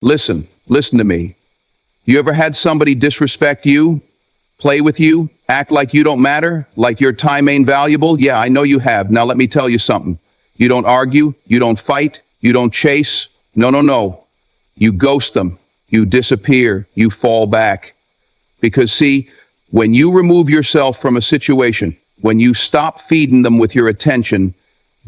Listen to me. You ever had somebody disrespect you, play with you, act like you don't matter, like your time ain't valuable? Yeah, I know you have. Now let me tell you something. You don't argue, you don't fight, you don't chase. No, no, no. You ghost them, you disappear, you fall back. Because see, when you remove yourself from a situation, when you stop feeding them with your attention,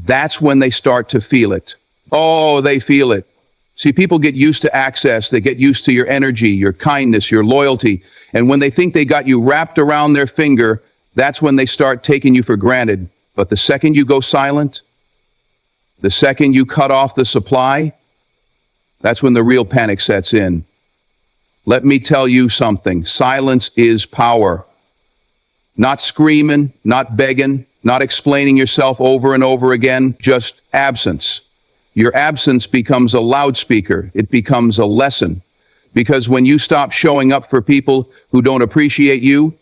that's when they start to feel it. Oh, they feel it. See, people get used to access, they get used to your energy, your kindness, your loyalty, and when they think they got you wrapped around their finger, that's when they start taking you for granted. But the second you go silent, the second you cut off the supply, that's when the real panic sets in. Let me tell you something. Silence is power. Not screaming, not begging, not explaining yourself over and over again, just absence. Your absence becomes a loudspeaker. It becomes a lesson. Because when you stop showing up for people who don't appreciate you,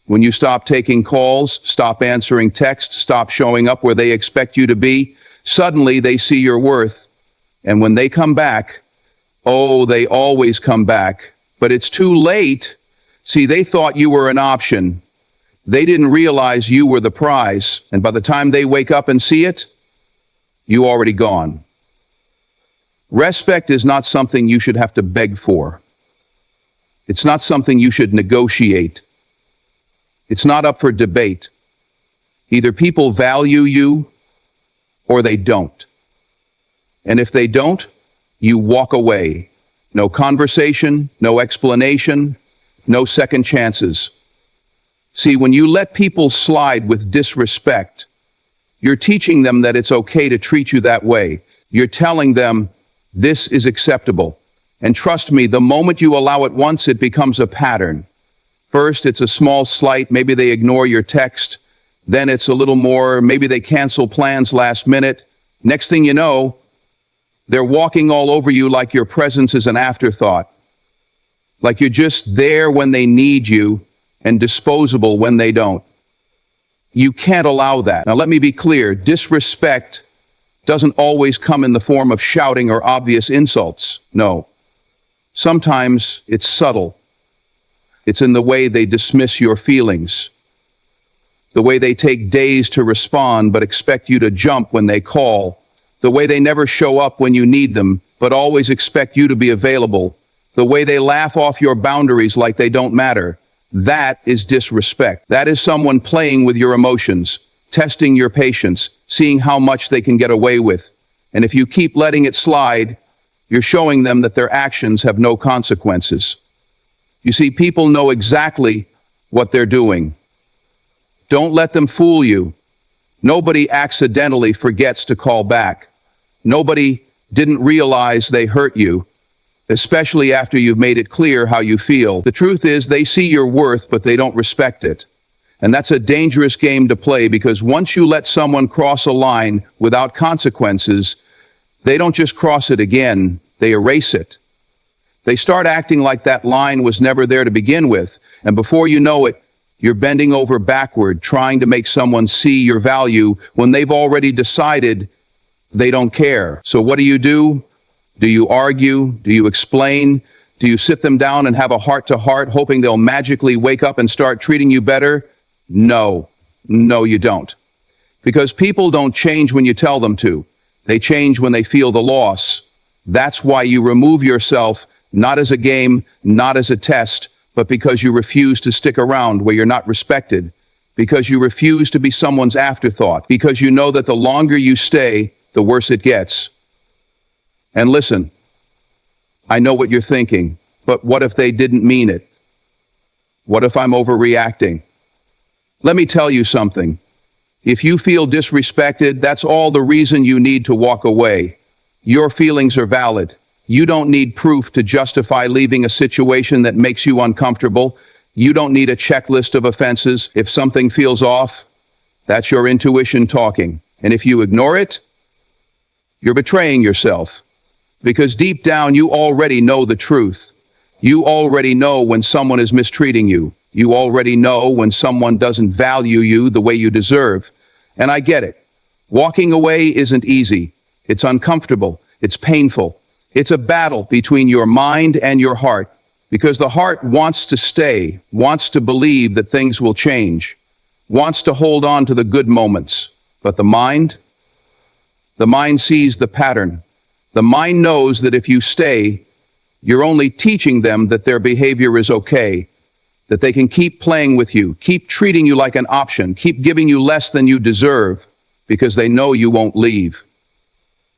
when you stop taking calls, stop answering texts, stop showing up where they expect you to be, suddenly they see your worth. And when they come back, oh, they always come back. But it's too late. See, they thought you were an option. They didn't realize you were the prize. And by the time they wake up and see it, you already gone. Respect is not something you should have to beg for. It's not something you should negotiate. It's not up for debate. Either people value you or they don't. And if they don't, you walk away. No conversation, no explanation, no second chances. See, when you let people slide with disrespect, you're teaching them that it's okay to treat you that way. You're telling them this is acceptable. And trust me, the moment you allow it once, it becomes a pattern. First, it's a small slight. Maybe they ignore your text. Then it's a little more. Maybe they cancel plans last minute. Next thing you know, they're walking all over you like your presence is an afterthought. Like you're just there when they need you and disposable when they don't. You can't allow that. Now, let me be clear. Disrespect doesn't always come in the form of shouting or obvious insults. No. Sometimes it's subtle. It's in the way they dismiss your feelings, the way they take days to respond but expect you to jump when they call, the way they never show up when you need them but always expect you to be available, the way they laugh off your boundaries like they don't matter. That is disrespect. That is someone playing with your emotions, testing your patience, seeing how much they can get away with. And if you keep letting it slide, you're showing them that their actions have no consequences. You see, people know exactly what they're doing. Don't let them fool you. Nobody accidentally forgets to call back. Nobody didn't realize they hurt you, especially after you've made it clear how you feel. The truth is, they see your worth, but they don't respect it. And that's a dangerous game to play, because once you let someone cross a line without consequences, they don't just cross it again, they erase it. They start acting like that line was never there to begin with, and before you know it, you're bending over backward, trying to make someone see your value when they've already decided they don't care. So what do? Do you argue? Do you explain? Do you sit them down and have a heart-to-heart, hoping they'll magically wake up and start treating you better? No, you don't. Because people don't change when you tell them to. They change when they feel the loss. That's why you remove yourself, not as a game, not as a test, but because you refuse to stick around where you're not respected, because you refuse to be someone's afterthought, because you know that the longer you stay, the worse it gets. And listen, I know what you're thinking, but what if they didn't mean it? What if I'm overreacting? Let me tell you something. If you feel disrespected, that's all the reason you need to walk away. Your feelings are valid. You don't need proof to justify leaving a situation that makes you uncomfortable. You don't need a checklist of offenses. If something feels off, that's your intuition talking. And if you ignore it, you're betraying yourself. Because deep down, you already know the truth. You already know when someone is mistreating you. You already know when someone doesn't value you the way you deserve. And I get it. Walking away isn't easy. It's uncomfortable. It's painful. It's a battle between your mind and your heart, because the heart wants to stay, wants to believe that things will change, wants to hold on to the good moments. But the mind sees the pattern. The mind knows that if you stay, you're only teaching them that their behavior is okay, that they can keep playing with you, keep treating you like an option, keep giving you less than you deserve, because they know you won't leave.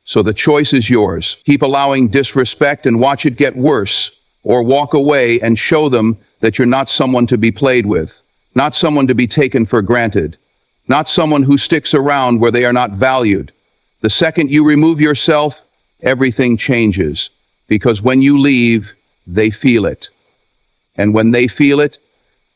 So the choice is yours. Keep allowing disrespect and watch it get worse, or walk away and show them that you're not someone to be played with, not someone to be taken for granted, not someone who sticks around where they are not valued. The second you remove yourself, everything changes, because when you leave, they feel it. And when they feel it,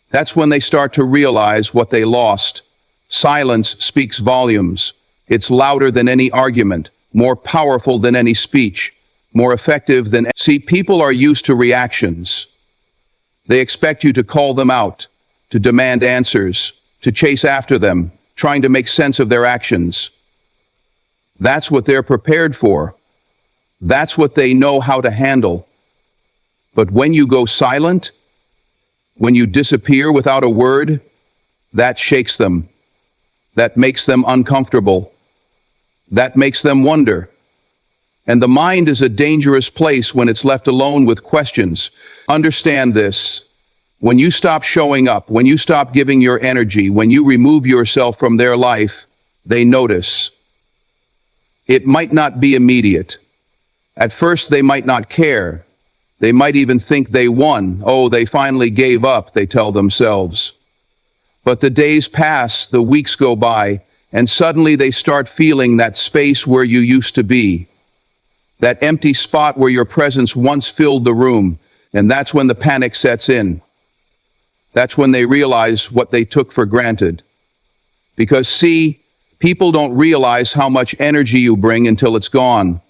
that's when they start to realize what they lost. Silence speaks volumes. It's louder than any argument, more powerful than any speech, more effective than... See, people are used to reactions. They expect you to call them out, to demand answers, to chase after them, trying to make sense of their actions. That's what they're prepared for. That's what they know how to handle. But when you go silent, when you disappear without a word, that shakes them. That makes them uncomfortable. That makes them wonder. And the mind is a dangerous place when it's left alone with questions. Understand this. When you stop showing up, when you stop giving your energy, when you remove yourself from their life, they notice. It might not be immediate. At first, they might not care. They might even think they won. Oh, they finally gave up, they tell themselves. But the days pass, the weeks go by, and suddenly they start feeling that space where you used to be. That empty spot where your presence once filled the room, and that's when the panic sets in. That's when they realize what they took for granted. Because see, people don't realize how much energy you bring until it's gone.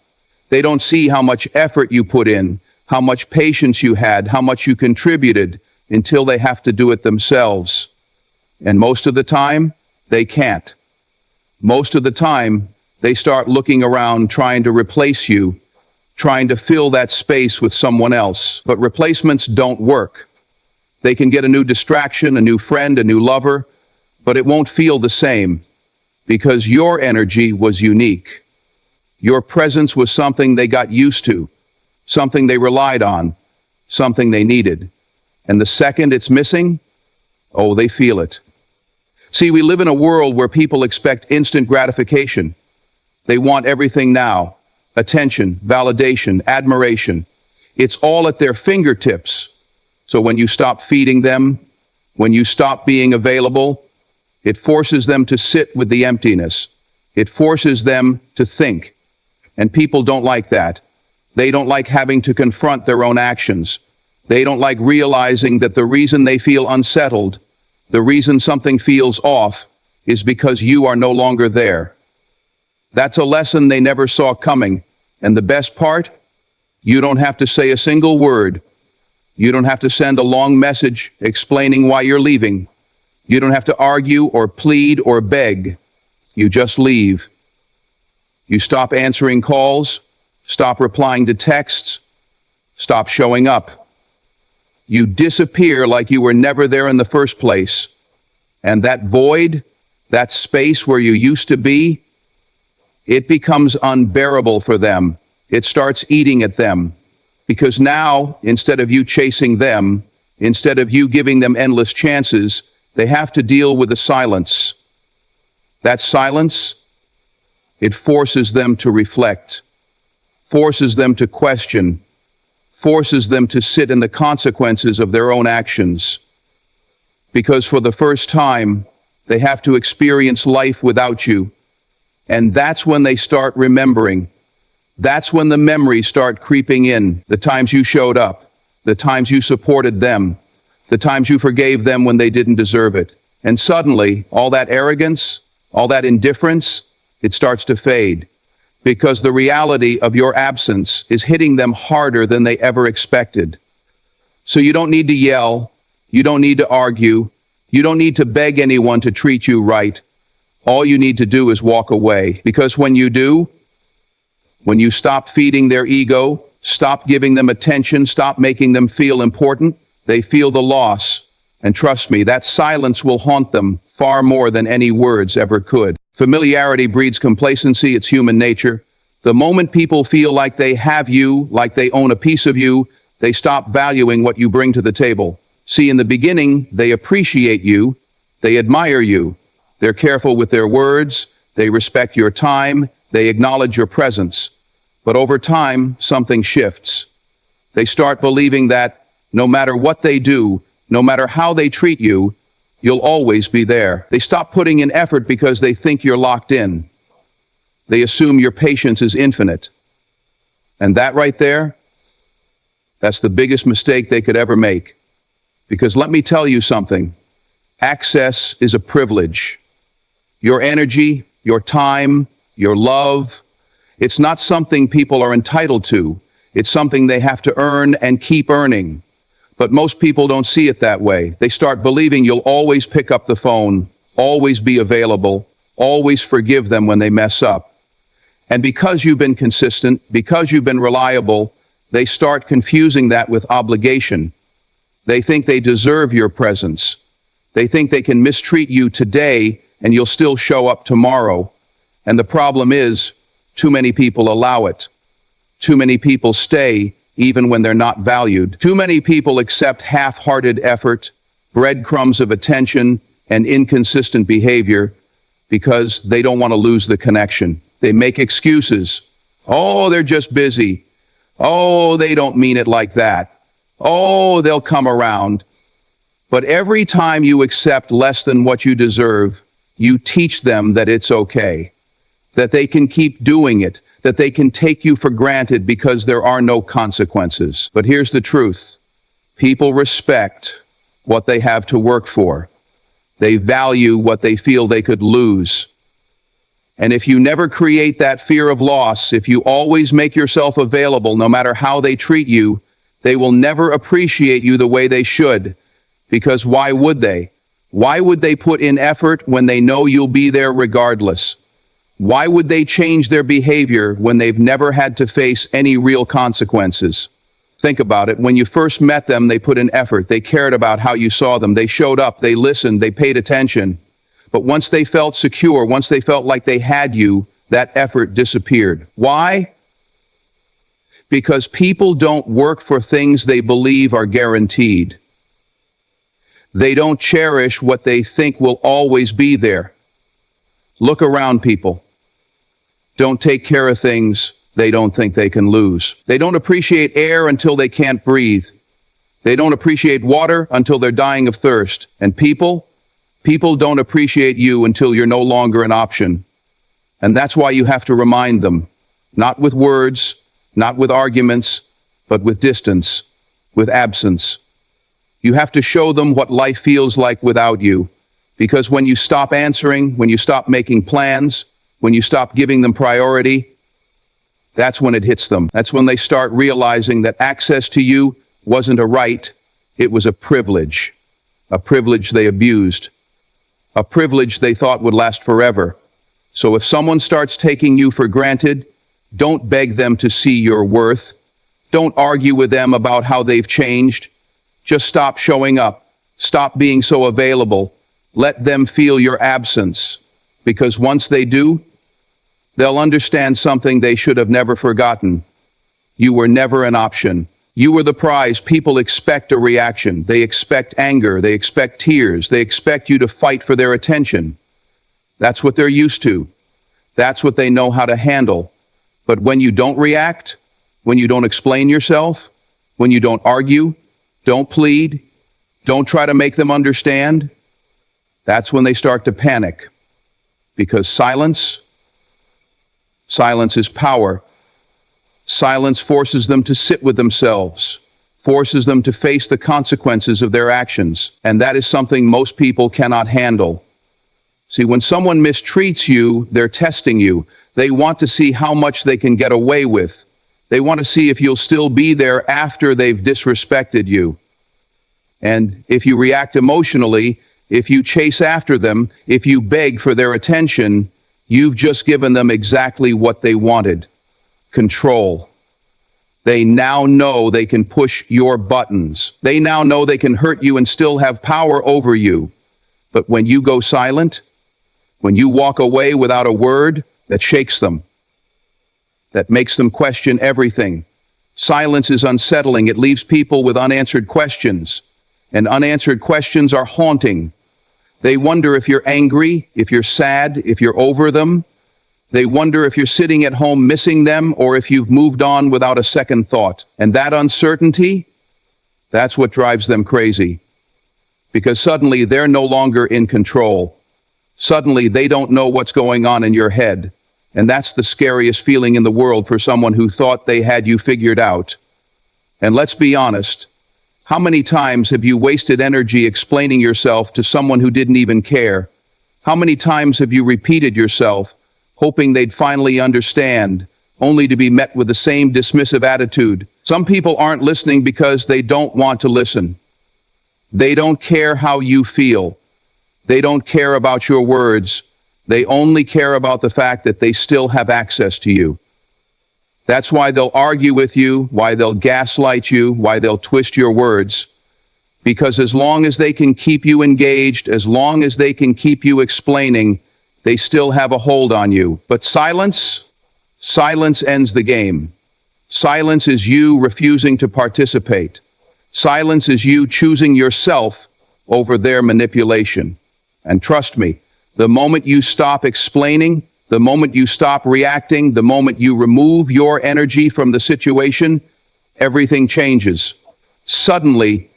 They don't see how much effort you put in, how much patience you had, how much you contributed, until they have to do it themselves. And most of the time, they can't. Most of the time, they start looking around trying to replace you, trying to fill that space with someone else. But replacements don't work. They can get a new distraction, a new friend, a new lover, but it won't feel the same, because your energy was unique. Your presence was something they got used to, something they relied on, something they needed. And the second it's missing, oh, they feel it. See, we live in a world where people expect instant gratification. They want everything now. Attention, validation, admiration. It's all at their fingertips. So when you stop feeding them, when you stop being available, it forces them to sit with the emptiness. It forces them to think. And people don't like that. They don't like having to confront their own actions. They don't like realizing that the reason they feel unsettled, the reason something feels off, is because you are no longer there. That's a lesson they never saw coming. And the best part? You don't have to say a single word. You don't have to send a long message explaining why you're leaving. You don't have to argue or plead or beg. You just leave. You stop answering calls, stop replying to texts, stop showing up. You disappear like you were never there in the first place. And that void, that space where you used to be, it becomes unbearable for them. It starts eating at them. Because now, instead of you chasing them, instead of you giving them endless chances, they have to deal with the silence. That silence, it forces them to reflect, forces them to question, forces them to sit in the consequences of their own actions. Because for the first time, they have to experience life without you. And that's when they start remembering. That's when the memories start creeping in. The times you showed up, the times you supported them, the times you forgave them when they didn't deserve it. And suddenly, all that arrogance, all that indifference, it starts to fade. Because the reality of your absence is hitting them harder than they ever expected. So you don't need to yell, you don't need to argue, you don't need to beg anyone to treat you right. All you need to do is walk away. Because when you do, when you stop feeding their ego, Stop giving them attention. Stop making them feel important. They feel the loss. And trust me, that silence will haunt them far more than any words ever could. Familiarity breeds complacency. It's human nature. The moment people feel like they have you, like they own a piece of you, they stop valuing what you bring to the table. See, in the beginning, they appreciate you. They admire you. They're careful with their words. They respect your time. They acknowledge your presence. But over time, something shifts. They start believing that no matter what they do, no matter how they treat you, you'll always be there. They stop putting in effort because they think you're locked in. They assume your patience is infinite. And that right there, that's the biggest mistake they could ever make. Because let me tell you something. Access is a privilege. Your energy, your time, your love, it's not something people are entitled to. It's something they have to earn and keep earning. But most people don't see it that way. They start believing you'll always pick up the phone, always be available, always forgive them when they mess up. And because you've been consistent, because you've been reliable, they start confusing that with obligation. They think they deserve your presence. They think they can mistreat you today and you'll still show up tomorrow. And the problem is, too many people allow it. Too many people stay even when they're not valued. Too many people accept half-hearted effort, breadcrumbs of attention, and inconsistent behavior because they don't want to lose the connection. They make excuses. Oh, they're just busy. Oh, they don't mean it like that. Oh, they'll come around. But every time you accept less than what you deserve, you teach them that it's okay, that they can keep doing it, that they can take you for granted because there are no consequences. But here's the truth. People respect what they have to work for. They value what they feel they could lose. And if you never create that fear of loss, if you always make yourself available no matter how they treat you, they will never appreciate you the way they should. Because why would they? Why would they put in effort when they know you'll be there regardless? Why would they change their behavior when they've never had to face any real consequences? Think about it. When you first met them, they put in effort. They cared about how you saw them. They showed up. They listened. They paid attention. But once they felt secure, once they felt like they had you, that effort disappeared. Why? Because people don't work for things they believe are guaranteed. They don't cherish what they think will always be there. Look around, people. Don't take care of things they don't think they can lose. They don't appreciate air until they can't breathe. They don't appreciate water until they're dying of thirst. And people don't appreciate you until you're no longer an option. And that's why you have to remind them, not with words, not with arguments, but with distance, with absence. You have to show them what life feels like without you. Because when you stop answering, when you stop making plans, when you stop giving them priority, that's when it hits them. That's when they start realizing that access to you wasn't a right, it was a privilege they abused, a privilege they thought would last forever. So if someone starts taking you for granted, don't beg them to see your worth. Don't argue with them about how they've changed. Just stop showing up. Stop being so available. Let them feel your absence. Because once they do, they'll understand something they should have never forgotten. You were never an option. You were the prize. People expect a reaction. They expect anger. They expect tears. They expect you to fight for their attention. That's what they're used to. That's what they know how to handle. But when you don't react, when you don't explain yourself, when you don't argue, don't plead, don't try to make them understand, that's when they start to panic. Because silence is power. Silence forces them to sit with themselves, forces them to face the consequences of their actions. And that is something most people cannot handle. See, when someone mistreats you, they're testing you. They want to see how much they can get away with. They want to see if you'll still be there after they've disrespected you. And if you react emotionally, if you chase after them, if you beg for their attention, you've just given them exactly what they wanted: control. They now know they can push your buttons. They now know they can hurt you and still have power over you. But when you go silent, when you walk away without a word, that shakes them, that makes them question everything. Silence is unsettling. It leaves people with unanswered questions, and unanswered questions are haunting. They wonder if you're angry, if you're sad, if you're over them. They wonder if you're sitting at home missing them or if you've moved on without a second thought. And that uncertainty, that's what drives them crazy. Because suddenly they're no longer in control. Suddenly they don't know what's going on in your head. And that's the scariest feeling in the world for someone who thought they had you figured out. And let's be honest, how many times have you wasted energy explaining yourself to someone who didn't even care? How many times have you repeated yourself, hoping they'd finally understand, only to be met with the same dismissive attitude? Some people aren't listening because they don't want to listen. They don't care how you feel. They don't care about your words. They only care about the fact that they still have access to you. That's why they'll argue with you, why they'll gaslight you, why they'll twist your words. Because as long as they can keep you engaged, as long as they can keep you explaining, they still have a hold on you. But silence ends the game. Silence is you refusing to participate. Silence is you choosing yourself over their manipulation. And trust me, the moment you stop explaining, the moment you stop reacting, the moment you remove your energy from the situation, everything changes. Suddenly,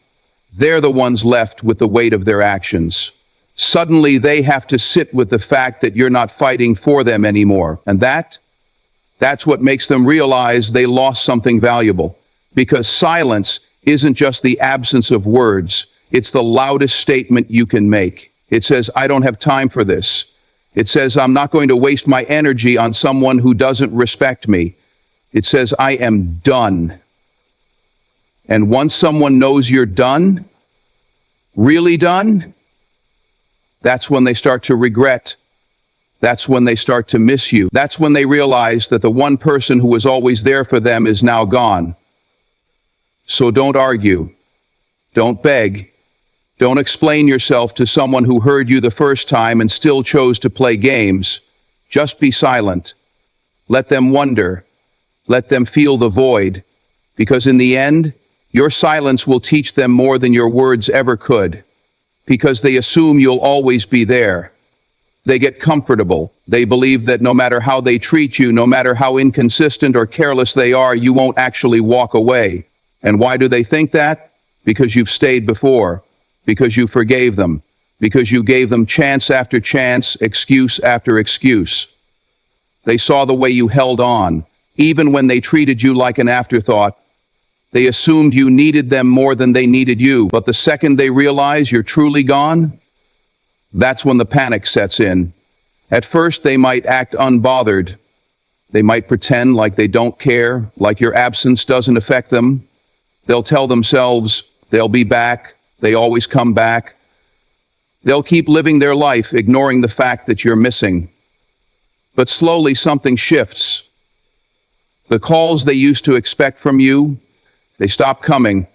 they're the ones left with the weight of their actions. Suddenly, they have to sit with the fact that you're not fighting for them anymore. And that's what makes them realize they lost something valuable. Because silence isn't just the absence of words. It's the loudest statement you can make. It says, I don't have time for this. It says, I'm not going to waste my energy on someone who doesn't respect me. It says, I am done. And once someone knows you're done, really done, that's when they start to regret. That's when they start to miss you. That's when they realize that the one person who was always there for them is now gone. So don't argue. Don't beg. Don't explain yourself to someone who heard you the first time and still chose to play games. Just be silent. Let them wonder. Let them feel the void. Because in the end, your silence will teach them more than your words ever could. Because they assume you'll always be there. They get comfortable. They believe that no matter how they treat you, no matter how inconsistent or careless they are, you won't actually walk away. And why do they think that? Because you've stayed before. Because you forgave them, because you gave them chance after chance, excuse after excuse. They saw the way you held on, even when they treated you like an afterthought. They assumed you needed them more than they needed you, but the second they realize you're truly gone, that's when the panic sets in. At first, they might act unbothered. They might pretend like they don't care, like your absence doesn't affect them. They'll tell themselves they'll be back. They always come back. They'll keep living their life, ignoring the fact that you're missing. But slowly something shifts. The calls they used to expect from you, they stop coming.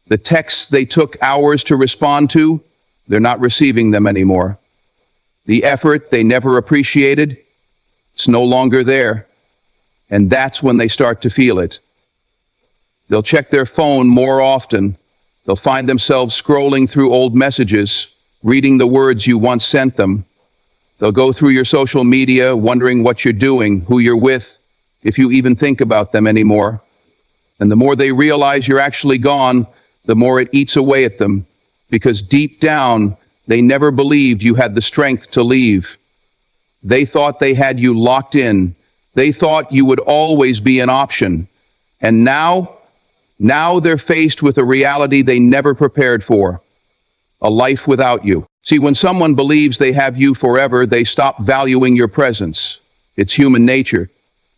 The texts they took hours to respond to, they're not receiving them anymore. The effort they never appreciated, it's no longer there. And that's when they start to feel it. They'll check their phone more often. They'll find themselves scrolling through old messages, reading the words you once sent them. They'll go through your social media, wondering what you're doing, who you're with, if you even think about them anymore. And the more they realize you're actually gone, the more it eats away at them, because deep down, they never believed you had the strength to leave. They thought they had you locked in. They thought you would always be an option. And now they're faced with a reality they never prepared for, a life without you. See, when someone believes they have you forever, they stop valuing your presence. It's human nature.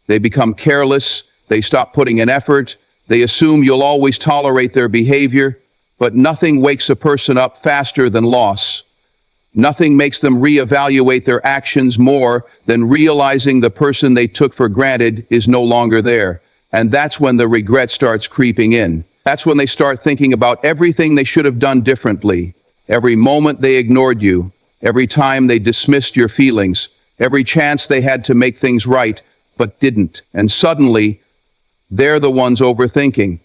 They become careless. They stop putting in effort. They assume you'll always tolerate their behavior. But nothing wakes a person up faster than loss. Nothing makes them reevaluate their actions more than realizing the person they took for granted is no longer there. And that's when the regret starts creeping in. That's when they start thinking about everything they should have done differently. Every moment they ignored you, every time they dismissed your feelings, every chance they had to make things right, but didn't. And suddenly, they're the ones overthinking.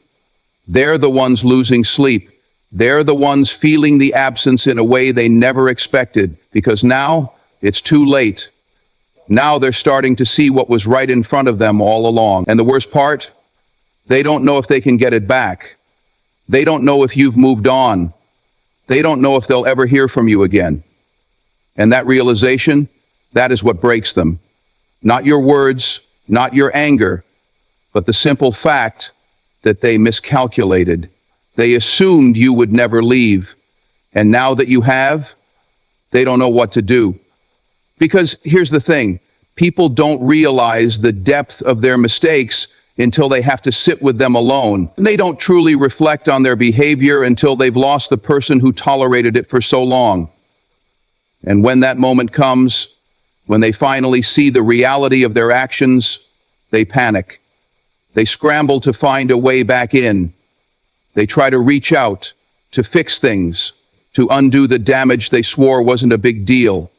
They're the ones losing sleep. They're the ones feeling the absence in a way they never expected, because now it's too late. Now they're starting to see what was right in front of them all along. And the worst part? They don't know if they can get it back. They don't know if you've moved on. They don't know if they'll ever hear from you again. And that realization, that is what breaks them. Not your words, not your anger, but the simple fact that they miscalculated. They assumed you would never leave. And now that you have, they don't know what to do. Because here's the thing, people don't realize the depth of their mistakes until they have to sit with them alone. And they don't truly reflect on their behavior until they've lost the person who tolerated it for so long. And when that moment comes, when they finally see the reality of their actions, they panic. They scramble to find a way back in. They try to reach out, to fix things, to undo the damage they swore wasn't a big deal.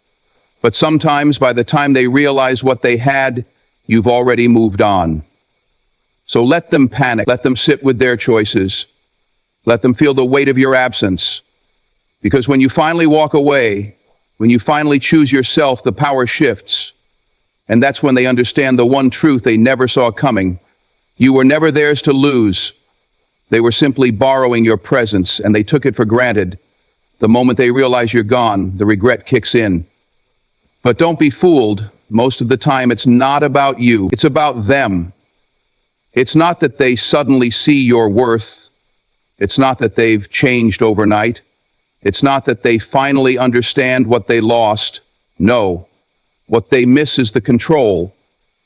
But sometimes, by the time they realize what they had, you've already moved on. So let them panic. Let them sit with their choices. Let them feel the weight of your absence. Because when you finally walk away, when you finally choose yourself, the power shifts. And that's when they understand the one truth they never saw coming. You were never theirs to lose. They were simply borrowing your presence, and they took it for granted. The moment they realize you're gone, the regret kicks in. But don't be fooled. Most of the time, it's not about you. It's about them. It's not that they suddenly see your worth. It's not that they've changed overnight. It's not that they finally understand what they lost. No. What they miss is the control.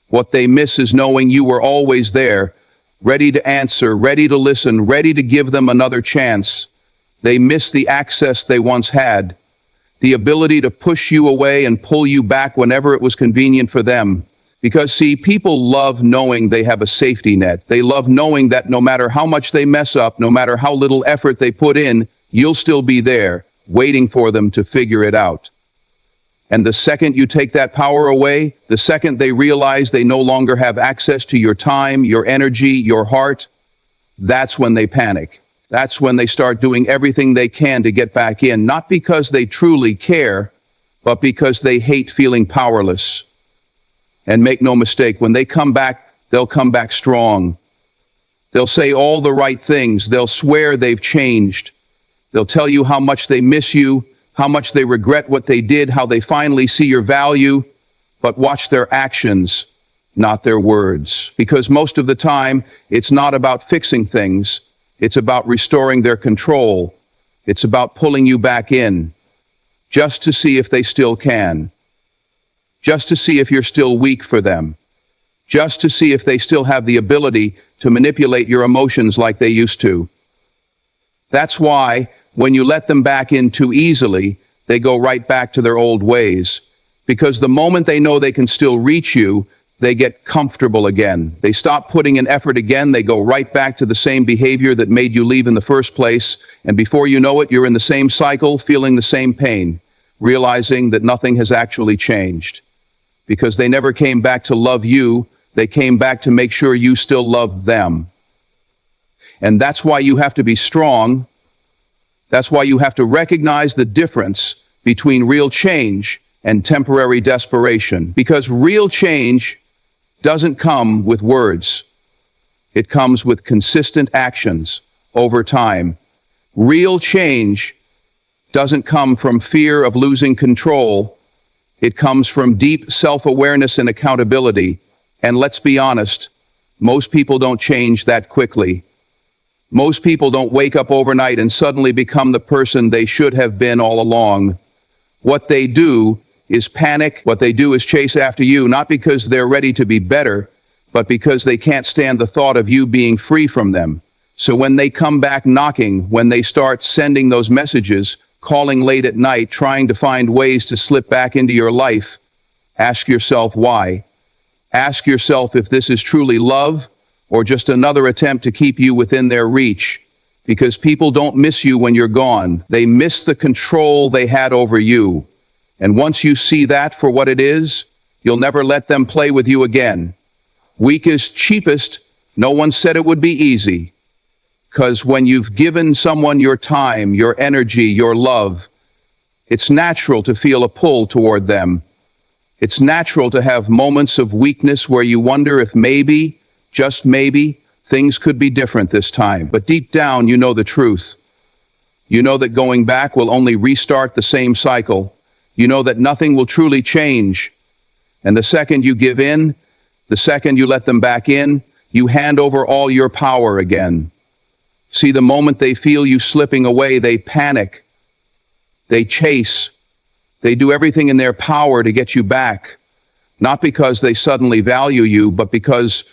What they miss is knowing you were always there, ready to answer, ready to listen, ready to give them another chance. They miss the access they once had. The ability to push you away and pull you back whenever it was convenient for them. Because, see, people love knowing they have a safety net. They love knowing that no matter how much they mess up, no matter how little effort they put in, you'll still be there, waiting for them to figure it out. And the second you take that power away, the second they realize they no longer have access to your time, your energy, your heart, that's when they panic. That's when they start doing everything they can to get back in, not because they truly care, but because they hate feeling powerless. And make no mistake, when they come back, they'll come back strong. They'll say all the right things. They'll swear they've changed. They'll tell you how much they miss you, how much they regret what they did, how they finally see your value. But watch their actions, not their words. Because most of the time, it's not about fixing things. It's about restoring their control. It's about pulling you back in, just to see if they still can. Just to see if you're still weak for them. Just to see if they still have the ability to manipulate your emotions like they used to. That's why, when you let them back in too easily, they go right back to their old ways. Because the moment they know they can still reach you, they get comfortable again. They stop putting in effort again. They go right back to the same behavior that made you leave in the first place. And before you know it, you're in the same cycle, feeling the same pain, realizing that nothing has actually changed. Because they never came back to love you. They came back to make sure you still loved them. And that's why you have to be strong. That's why you have to recognize the difference between real change and temporary desperation. Because real change doesn't come with words. It comes with consistent actions over time. Real change doesn't come from fear of losing control. It comes from deep self-awareness and accountability. And let's be honest, most people don't change that quickly. Most people don't wake up overnight and suddenly become the person they should have been all along. What they do is panic. What they do is chase after you, not because they're ready to be better, but because they can't stand the thought of you being free from them. So when they come back knocking, when they start sending those messages, calling late at night, trying to find ways to slip back into your life, ask yourself why. Ask yourself if this is truly love, or just another attempt to keep you within their reach. Because people don't miss you when you're gone. They miss the control they had over you. And once you see that for what it is, you'll never let them play with you again. Weakest, cheapest, no one said it would be easy. Because when you've given someone your time, your energy, your love, it's natural to feel a pull toward them. It's natural to have moments of weakness where you wonder if maybe, just maybe, things could be different this time. But deep down, you know the truth. You know that going back will only restart the same cycle. You know that nothing will truly change. And the second you give in, the second you let them back in, you hand over all your power again. See, the moment they feel you slipping away, they panic. They chase. They do everything in their power to get you back. Not because they suddenly value you, but because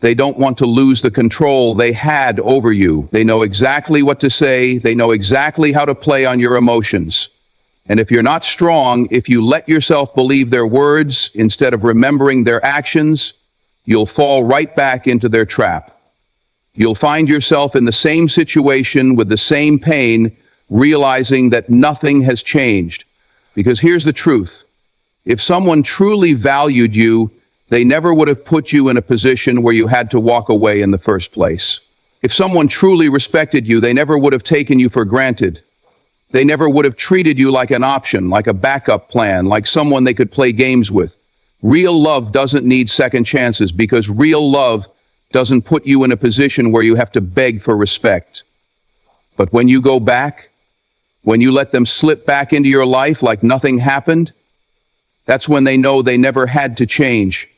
they don't want to lose the control they had over you. They know exactly what to say. They know exactly how to play on your emotions. And if you're not strong, if you let yourself believe their words instead of remembering their actions, you'll fall right back into their trap. You'll find yourself in the same situation with the same pain, realizing that nothing has changed. Because here's the truth. If someone truly valued you, they never would have put you in a position where you had to walk away in the first place. If someone truly respected you, they never would have taken you for granted. They never would have treated you like an option, like a backup plan, like someone they could play games with. Real love doesn't need second chances because real love doesn't put you in a position where you have to beg for respect. But when you go back, when you let them slip back into your life like nothing happened, that's when they know they never had to change.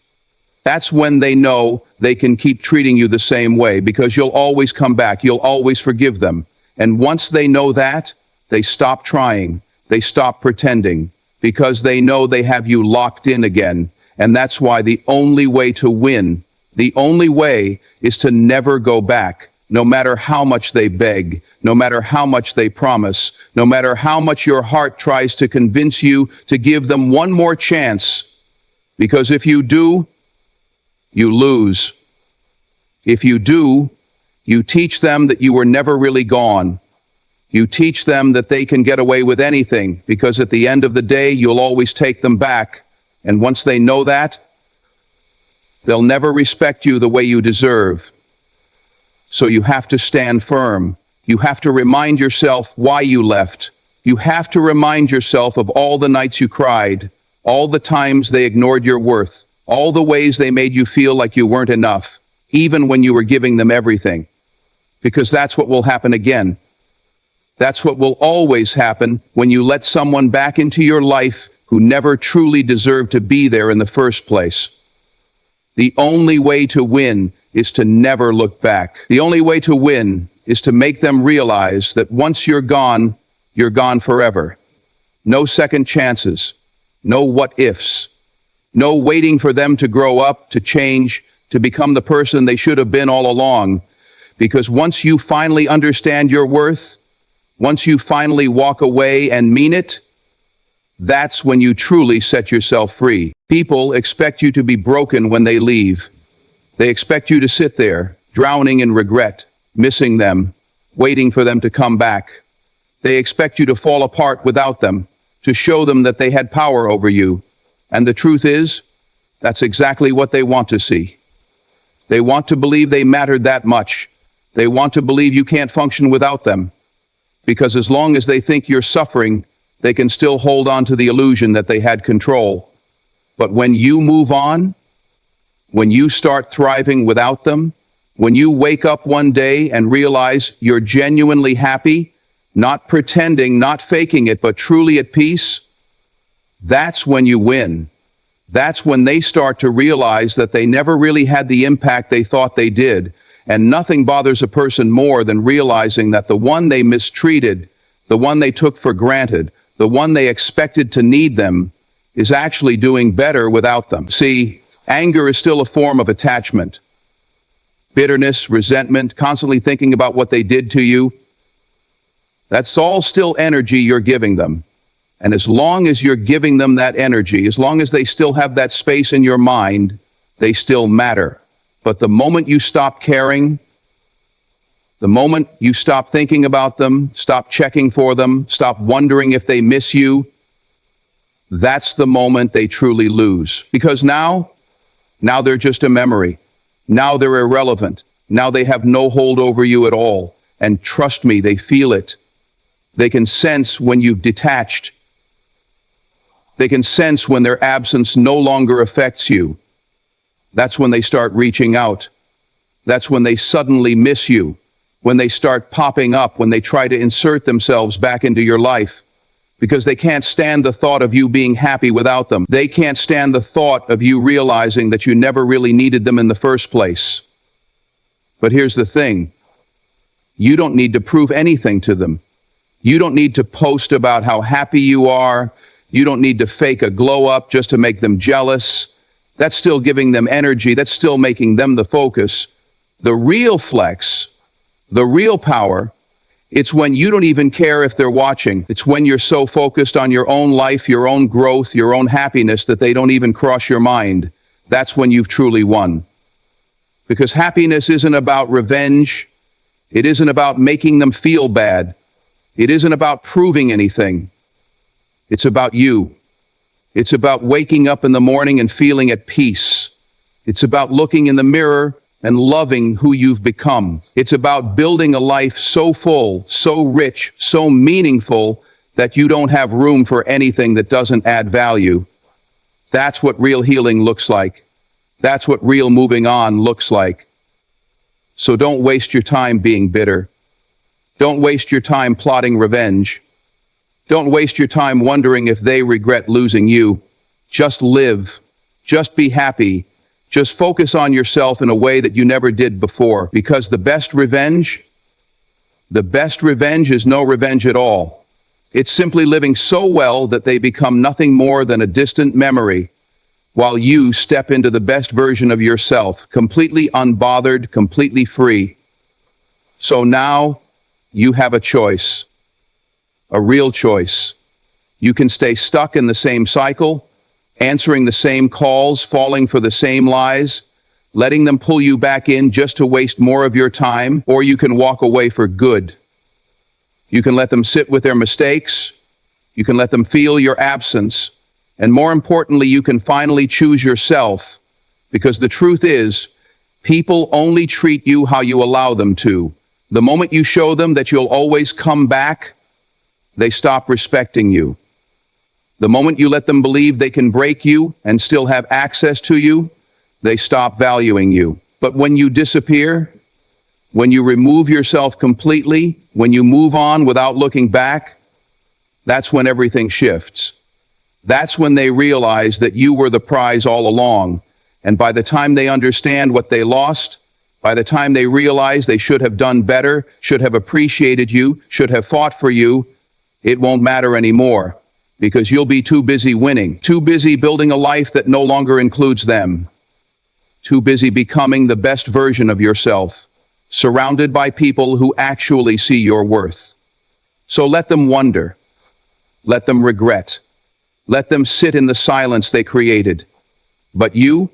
That's when they know they can keep treating you the same way because you'll always come back. You'll always forgive them. And once they know that, they stop trying. They stop pretending because they know they have you locked in again. And that's why the only way to win, the only way is to never go back. No matter how much they beg, no matter how much they promise, no matter how much your heart tries to convince you to give them one more chance. Because if you do, you lose. If you do, you teach them that you were never really gone. You teach them that they can get away with anything because at the end of the day, you'll always take them back. And once they know that, they'll never respect you the way you deserve. So you have to stand firm. You have to remind yourself why you left. You have to remind yourself of all the nights you cried, all the times they ignored your worth, all the ways they made you feel like you weren't enough, even when you were giving them everything. Because that's what will happen again. That's what will always happen when you let someone back into your life who never truly deserved to be there in the first place. The only way to win is to never look back. The only way to win is to make them realize that once you're gone forever. No second chances, no what ifs, no waiting for them to grow up, to change, to become the person they should have been all along. Because once you finally understand your worth, once you finally walk away and mean it, that's when you truly set yourself free. People expect you to be broken when they leave. They expect you to sit there, drowning in regret, missing them, waiting for them to come back. They expect you to fall apart without them, to show them that they had power over you. And the truth is, that's exactly what they want to see. They want to believe they mattered that much. They want to believe you can't function without them. Because as long as they think you're suffering, they can still hold on to the illusion that they had control. But when you move on, when you start thriving without them, when you wake up one day and realize you're genuinely happy, not pretending, not faking it, but truly at peace, that's when you win. That's when they start to realize that they never really had the impact they thought they did. And nothing bothers a person more than realizing that the one they mistreated, the one they took for granted, the one they expected to need them, is actually doing better without them. See, anger is still a form of attachment. Bitterness, resentment, constantly thinking about what they did to you, that's all still energy you're giving them. And as long as you're giving them that energy, as long as they still have that space in your mind, they still matter. But the moment you stop caring, the moment you stop thinking about them, stop checking for them, stop wondering if they miss you, that's the moment they truly lose. Because now they're just a memory. Now they're irrelevant. Now they have no hold over you at all. And trust me, they feel it. They can sense when you've detached. They can sense when their absence no longer affects you. That's when they start reaching out. That's when they suddenly miss you. When they start popping up, when they try to insert themselves back into your life. Because they can't stand the thought of you being happy without them. They can't stand the thought of you realizing that you never really needed them in the first place. But here's the thing. You don't need to prove anything to them. You don't need to post about how happy you are. You don't need to fake a glow up just to make them jealous. That's still giving them energy. That's still making them the focus. The real flex, the real power, it's when you don't even care if they're watching. It's when you're so focused on your own life, your own growth, your own happiness that they don't even cross your mind. That's when you've truly won. Because happiness isn't about revenge. It isn't about making them feel bad. It isn't about proving anything. It's about you. It's about waking up in the morning and feeling at peace. It's about looking in the mirror and loving who you've become. It's about building a life so full, so rich, so meaningful that you don't have room for anything that doesn't add value. That's what real healing looks like. That's what real moving on looks like. So don't waste your time being bitter. Don't waste your time plotting revenge. Don't waste your time wondering if they regret losing you. Just live. Just be happy. Just focus on yourself in a way that you never did before. Because the best revenge is no revenge at all. It's simply living so well that they become nothing more than a distant memory, while you step into the best version of yourself, completely unbothered, completely free. So now, you have a choice. A real choice. You can stay stuck in the same cycle, answering the same calls, falling for the same lies, letting them pull you back in just to waste more of your time, or you can walk away for good. You can let them sit with their mistakes. You can let them feel your absence. And more importantly, you can finally choose yourself. Because the truth is, people only treat you how you allow them to. The moment you show them that you'll always come back, they stop respecting you. The moment you let them believe they can break you and still have access to you, they stop valuing you. But when you disappear, when you remove yourself completely, when you move on without looking back, that's when everything shifts. That's when they realize that you were the prize all along. And by the time they understand what they lost, by the time they realize they should have done better, should have appreciated you, should have fought for you, it won't matter anymore. Because you'll be too busy winning, too busy building a life that no longer includes them, too busy becoming the best version of yourself, surrounded by people who actually see your worth. So let them wonder, let them regret, let them sit in the silence they created. But you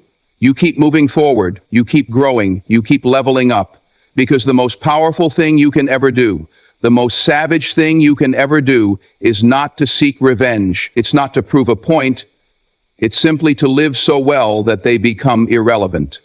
keep moving forward, you keep growing, you keep leveling up, because the most powerful thing you can ever do, the most savage thing you can ever do is not to seek revenge. It's not to prove a point. It's simply to live so well that they become irrelevant.